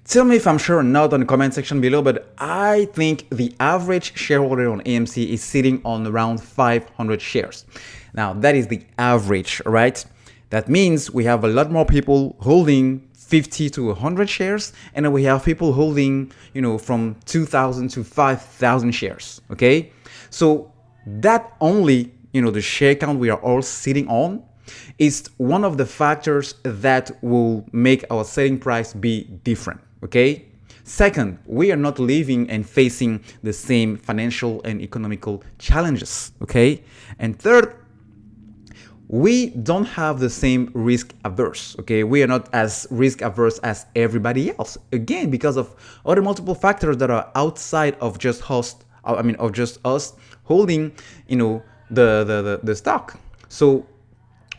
Tell me if I'm sure or not on the comment section below, but I think the average shareholder on AMC is sitting on around 500 shares. Now, that is the average, right? That means we have a lot more people holding 50 to 100 shares, and then we have people holding, from 2,000 to 5,000 shares, okay? So that only, the share count we are all sitting on is one of the factors that will make our selling price be different, okay? Second, we are not living and facing the same financial and economical challenges, okay? And third, we don't have the same risk averse, okay? We are not as risk averse as everybody else, again, because of other multiple factors that are outside of just us holding, the stock. So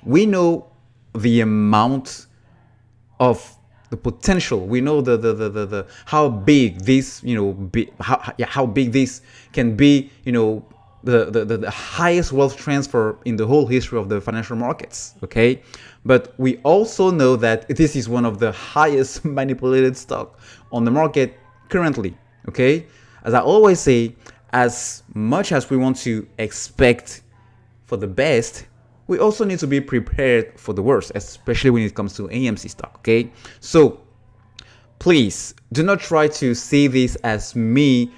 we know the amount of the potential. We know the how big this, how big this can be, the highest wealth transfer in the whole history of the financial markets, okay? But we also know that this is one of the highest manipulated stock on the market currently, okay? As I always say, as much as we want to expect for the best, we also need to be prepared for the worst, especially when it comes to AMC stock, okay? So please do not try to see this as me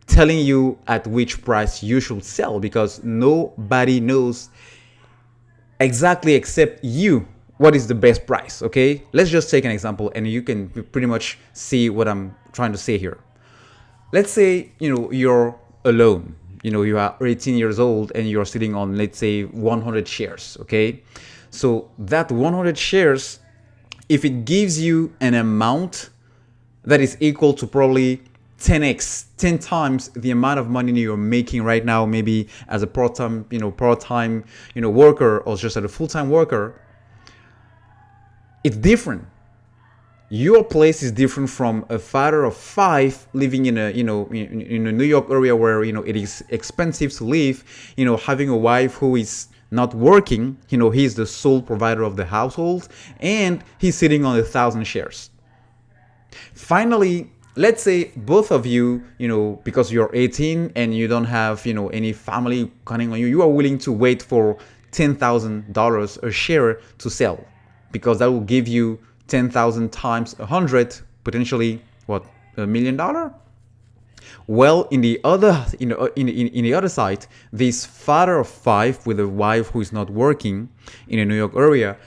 telling you at which price you should sell, because nobody knows exactly except you what is the best price, okay? Let's just take an example and you can pretty much see what I'm trying to say here. Let's say, you're alone, you are 18 years old and you're sitting on, let's say, 100 shares, okay? So that 100 shares, if it gives you an amount that is equal to probably 10x, 10 times the amount of money you're making right now, maybe as a part-time worker or just as a full-time worker, it's different. Your place is different from a father of 5 living in a, in a New York area where, it is expensive to live, having a wife who is not working, he's the sole provider of the household and he's sitting on 1,000 shares. Finally, let's say both of you, because you're 18 and you don't have, any family counting on you, you are willing to wait for $10,000 a share to sell, because that will give you 10,000 times 100, potentially what, $1 million? Well, in the other, in the other side, this father of 5 with a wife who is not working in a New York area,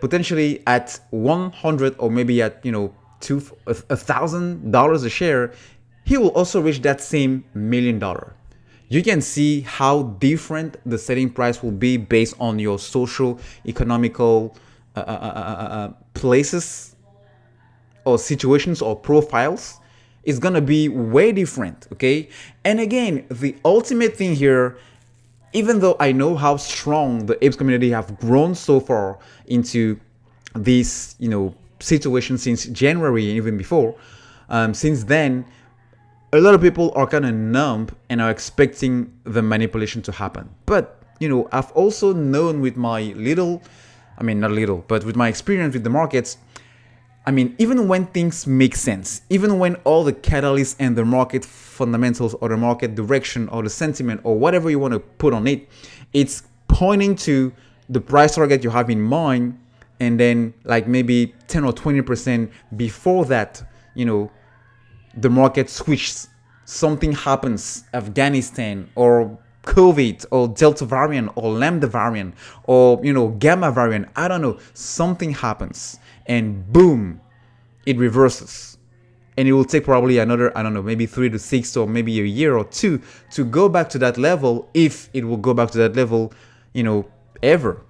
potentially at 100 or maybe at $1,000 a share, he will also reach that same $1 million. You can see how different the selling price will be based on your social, economical places or situations or profiles. It's gonna be way different, okay? And again, the ultimate thing here, even though I know how strong the apes community have grown so far into this, situation since January and even before, since then, a lot of people are kind of numb and are expecting the manipulation to happen. But, I've also known with my not little, but with my experience with the markets, even when things make sense, even when all the catalysts and the market fundamentals or the market direction or the sentiment or whatever you want to put on it, it's pointing to the price target you have in mind, and then like maybe 10 or 20% before that, the market switches, something happens, Afghanistan or COVID or Delta variant or Lambda variant or, Gamma variant, I don't know, something happens and boom, it reverses. And it will take probably another, maybe 3 to 6 or maybe a year or 2 to go back to that level, if it will go back to that level, ever.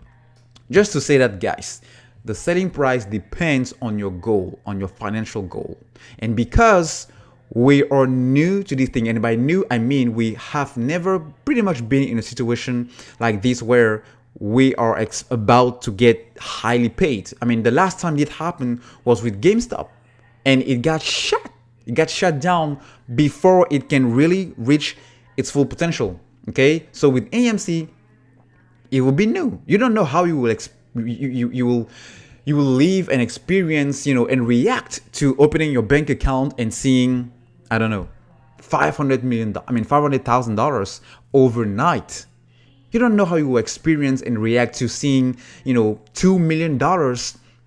Just to say that, guys, the selling price depends on your goal, on your financial goal. And because we are new to this thing, and by new, I mean we have never pretty much been in a situation like this where we are about to get highly paid. The last time it happened was with GameStop, and it got shut. It got shut down before it can really reach its full potential. Okay, so with AMC, it will be new. You don't know how you will you will live and experience, and react to opening your bank account and seeing, I don't know, $500,000 overnight. You don't know how you will experience and react to seeing, $2 million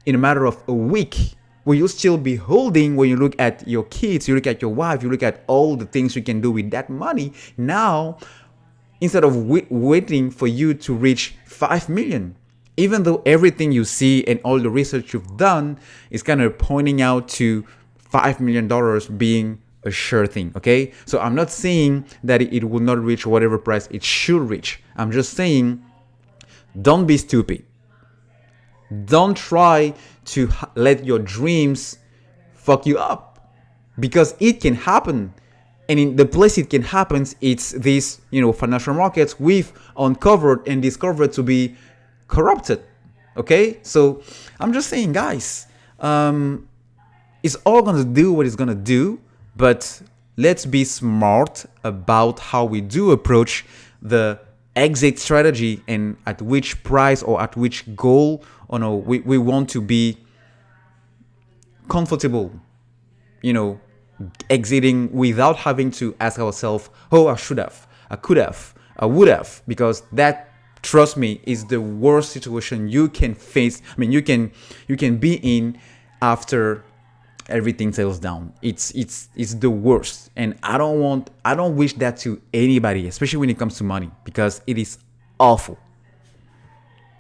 in a matter of a week. Will you still be holding when you look at your kids, you look at your wife, you look at all the things you can do with that money now, instead of waiting for you to reach 5 million? Even though everything you see and all the research you've done is kind of pointing out to $5 million being a sure thing, okay? So I'm not saying that it will not reach whatever price it should reach. I'm just saying, don't be stupid. Don't try to let your dreams fuck you up, because it can happen. And in the place it can happen, it's these, financial markets we've uncovered and discovered to be corrupted. Okay, so I'm just saying, guys, it's all gonna do what it's gonna do, but let's be smart about how we do approach the exit strategy and at which price or at which goal we want to be comfortable, exiting without having to ask ourselves, oh, I should have, I could have, I would have, because that, trust me, is the worst situation you can face. I mean, you can be in after everything settles down. It's the worst, and I don't wish that to anybody, especially when it comes to money, because it is awful.